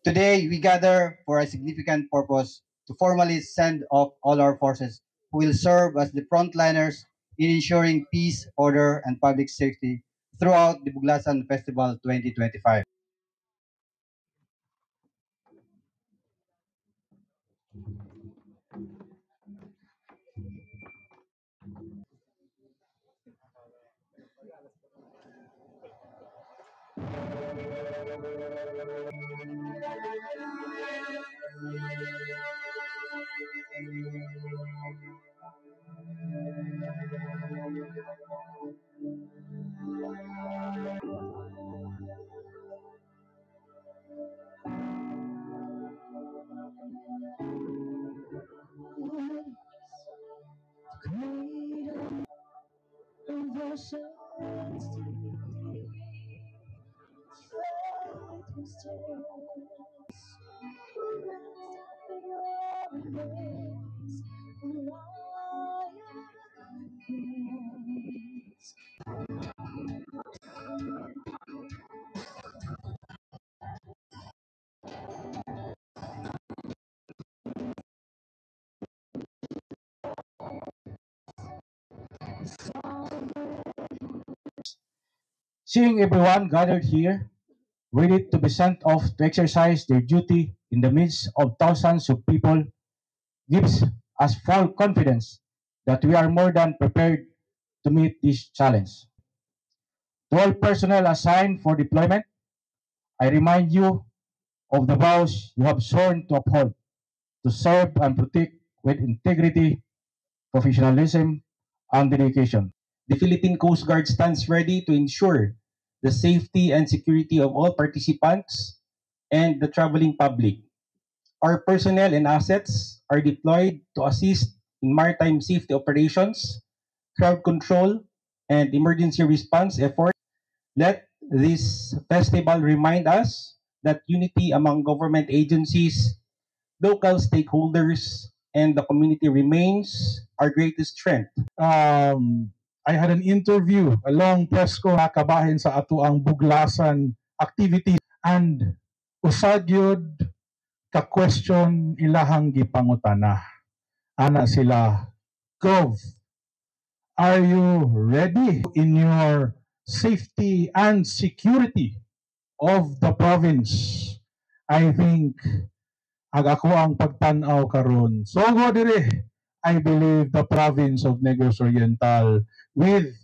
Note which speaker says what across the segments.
Speaker 1: Today, we gather for a significant purpose to formally send off all our forces who will serve as the frontliners in ensuring peace, order, and public safety throughout the Buglasan Festival 2025.
Speaker 2: Seeing everyone gathered here, ready to be sent off to exercise their duty in the midst of thousands of people, gives us full confidence that we are more than prepared to meet this challenge. To all personnel assigned for deployment, I remind you of the vows you have sworn to uphold, to serve and protect with integrity, professionalism, and dedication.
Speaker 3: The Philippine Coast Guard stands ready to ensure the safety and security of all participants and the traveling public. Our personnel and assets are deployed to assist in maritime safety operations, crowd control, and emergency response efforts. Let this festival remind us that unity among government agencies, local stakeholders, and the community remains our greatest strength.
Speaker 2: I had an interview, a long press ko kabahin sa ato ang buglasan activities and usad yun ka question ilahang gipangutana. Ana sila, Gov, are you ready in your safety and security of the province? I think ako ang pagtanaw karon. So go dire, I believe the province of Negros Oriental, with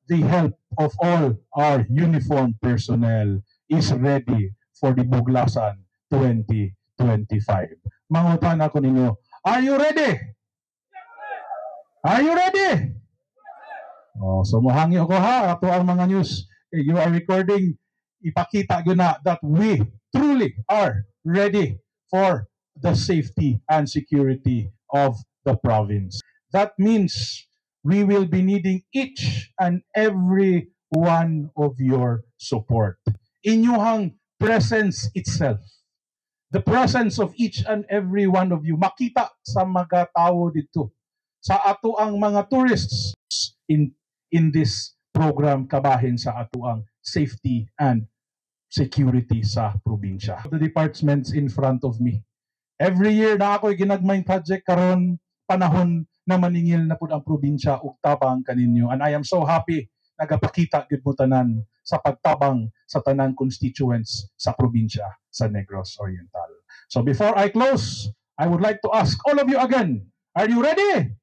Speaker 2: the help of all our uniformed personnel, is ready for the Buglasan 2025. Mangutan ako ninyo, are you ready? Are you ready? Oh, so muhangi ako ha, ato ang mga news. You are recording, ipakita yun na that we truly are ready for the safety and security of the province. That means we will be needing each and every one of your support. Inyuhang presence itself, the presence of each and every one of you, makita sa mga tao dito, sa ato ang mga tourists in this program kabahin sa ato ang safety and security sa probinsya. The departments in front of me. Every year na ako'y ginagmayng project karon panahon na maningil na pud ang probinsya ug tabang kaninyo. And I am so happy nagapakita gid mo tanan sa pagtabang sa tanang constituents sa probinsya sa Negros Oriental. So before I close, I would like to ask all of you again, are you ready?